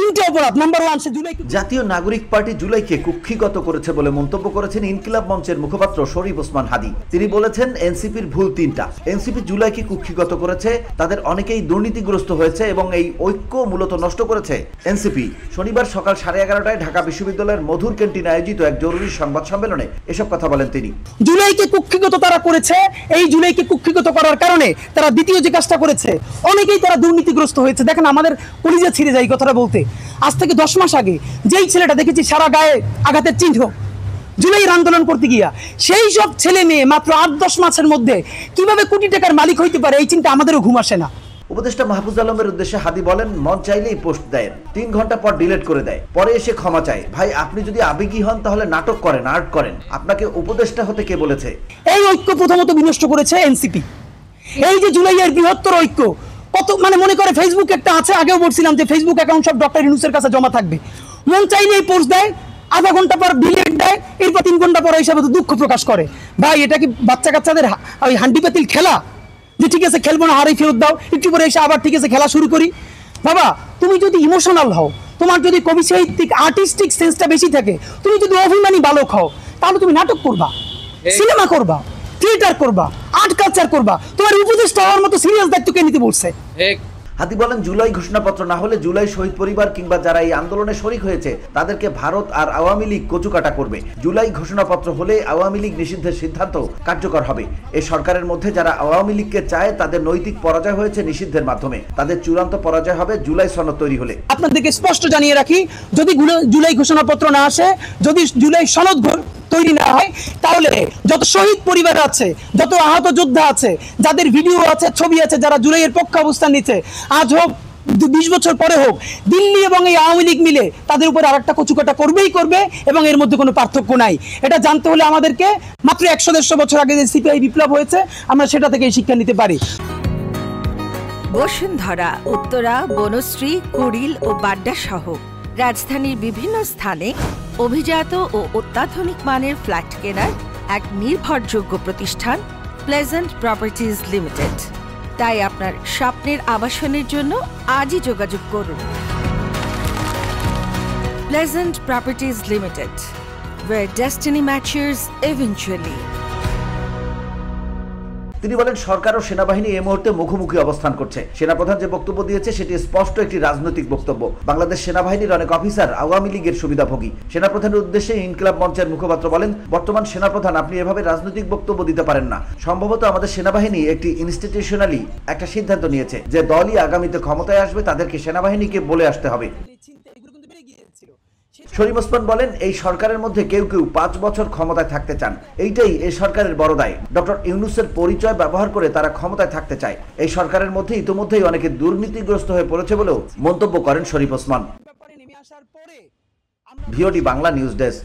তিনটে অপরাধ। নাম্বার 1, সে জুলাই। জাতীয় নাগরিক পার্টি জুলাইকে কুক্ষিগত করেছে বলে মন্তব্য করেছেন ইনকিলাব মঞ্চের মুখপাত্র শরীফ ওসমান হাদি। তিনি বলেছেন এনসিপির ভুল তিনটা। এনসিপি জুলাইকে কুক্ষিগত করেছে, তাদের অনেকেই দুর্নীতিগ্রস্ত হয়েছে এবং এই ঐক্য মূলত নষ্ট করেছে এনসিপি। শনিবার সকাল 11:30টায় ঢাকা বিশ্ববিদ্যালয়ের মধুর ক্যান্টিনে আয়োজিত এক জরুরি সংবাদ সম্মেলনে এসব কথা বলেন তিনি। জুলাইকে কুক্ষিগত তারা করেছে, এই জুলাইকে কুক্ষিগত করার কারণে তারা দ্বিতীয় যে কাজটা করেছে, অনেকেই তারা দুর্নীতিগ্রস্ত হয়েছে। দেখেন আমাদের কলিজা ছিঁড়ে যায় এই কথাটা বলতে। আজ থেকে 10 মাস আগে যেই ছেলেটা দেখেছি সারা গায়ে আঘাতের চিহ্ন জুলাইয়ের আন্দোলন করতে গিয়া, সেই সব ছেলে মেয়ে মাত্র 8-10 মাসের মধ্যে কিভাবে কোটি টাকার মালিক হইতে পারে, এই চিন্তা আমাদেরও ঘুম আসে না। উপদেষ্টা মাহফুজ আলমের উদ্দেশ্যে হাদি বলেন, মন চাইলেই পোস্ট দেন, 3 ঘন্টা পর ডিলিট করে দেয়, পরে এসে ক্ষমা চায়। ভাই, আপনি যদি আবেগী হন তাহলে নাটক করেন, আর্ট করেন। আপনাকে উপদেষ্টা হতে কে বলেছে? এই ঐক্য প্রথমত বিনষ্ট করেছে এনসিপি। এই যে জুলাইয়ের বৃহত্তর ঐক্য, কত মনে করে ফেসবুক একটা আছে, আগেও বলছিলাম যে ফেসবুক অ্যাকাউন্ট সব ডক্টর ইউনূসের কাছে জমা থাকবে। মন চাইলেই পোস্ট দেয়, আধা ঘন্টা পর ডিলিট দেয়, এরপর 3 ঘন্টা পর হিসাবে দুঃখ প্রকাশ করে। ভাই, এটা কি বাচ্চা কাচ্চাদের ওই হান্ডি পাতিল খেলা যে ঠিক আছে খেলবো না, হারাই ফেরত দাও, একটু পরে এসে আবার ঠিক আছে খেলা শুরু করি? বাবা, তুমি যদি ইমোশনাল হও, তোমার যদি কবি সাহিত্যিক আর্টিস্টিক সেন্সটা বেশি থাকে, তুমি যদি অভিমানী বালক হও, তাহলে তুমি নাটক করবা, সিনেমা করবা, থিয়েটার করবা, আর্ট কালচার করবা। তোমার উপদেষ্টা হওয়ার মতো সিরিয়াস দায়িত্ব কে নিতে বলছে? হাদি বলেন, জুলাই ঘোষণাপত্র না হলে জুলাই শহীদ পরিবার কিংবা যারা এই আন্দোলনে শরিক হয়েছে তাদেরকে ভারত আর আওয়ামী লীগ কচুকাটা করবে। জুলাই ঘোষণাপত্র হলে আওয়ামী লীগ নিষিদ্ধের সিদ্ধান্ত কার্যকর হবে। এই সরকারের মধ্যে যারা আওয়ামী লীগকে চায় তাদের নৈতিক পরাজয় হয়েছে নিষিদ্ধের মাধ্যমে, তাদের চূড়ান্ত পরাজয় হবে জুলাই সনদ তৈরি হলে। আপনাদেরকে স্পষ্ট জানিয়ে রাখি, যদি জুলাই ঘোষণাপত্র না আসে, যদি জুলাই সনদ তৈরি না হয়, তাহলে যত শহীদ পরিবার আছে, যত আহত যোদ্ধা আছে, যাদের ভিডিও আছে, ছবি আছে, যারা জুলাইয়ের পক্ষে অবস্থান নিচ্ছে, আজ হোক 20 বছর পরে হোক, দিল্লি এবং এই আওয়ামী লীগ মিলে তাদের উপর আরেকটা কচুকাটা করবেই করবে এবং এর মধ্যে কোনো পার্থক্য নাই। এটা জানতে হলে আমাদেরকে মাত্র 100-150 বছর আগে যে সিপিআই বিপ্লব হয়েছে, আমরা সেটা থেকে শিক্ষা নিতে পারি। বসুন্ধরা, উত্তরা, বনশ্রী, কুড়িল ও বাড্ডা সহ রাজধানীর বিভিন্ন স্থানে অভিজাত ও অত্যাধুনিক মানের ফ্ল্যাট কেনার এক নির্ভরযোগ্য প্রতিষ্ঠান প্লেজেন্ট প্রপার্টিজ লিমিটেড। তাই আপনার স্বপ্নের আবাসনের জন্য আজই যোগাযোগ করুন। Pleasant properties limited, where destiny matches eventually. তিনি বলেন, সরকার ও সেনাবাহিনী এই মুহূর্তে মুখোমুখি অবস্থান করছে। সেনাপ্রধান যে বক্তব্য দিয়েছে সেটি স্পষ্ট একটি রাজনৈতিক বক্তব্য। বাংলাদেশ সেনাবাহিনীর অনেক অফিসার আওয়ামী লীগের সুবিধাভোগী। সেনাপ্রধানের উদ্দেশ্যে ইনকিলাব মঞ্চের মুখপাত্র বলেন, বর্তমান সেনাপ্রধান, আপনি এভাবে রাজনৈতিক বক্তব্য দিতে পারেন না। সম্ভবত আমাদের সেনাবাহিনী একটি ইনস্টিটিউশনালি একটা সিদ্ধান্ত নিয়েছে যে দলই আগামীতে ক্ষমতায় আসবে তাদেরকে সেনাবাহিনীকে বলে আসতে হবে। শরীফ ওসমান বলেন, এই সরকারের মধ্যে কেউ কেউ 5 বছর ক্ষমতায় থাকতে চান। এইটাই এই সরকারের বড় দায়। ডক্টর ইউনূসের পরিচয় ব্যবহার করে তারা ক্ষমতায় থাকতে চায়। এই সরকারের মধ্যে ইতিমধ্যেই অনেকে দুর্নীতিগ্রস্ত হয়ে পড়েছে বলেও মন্তব্য করেন Sharif Osman. VOD Bangla news desk.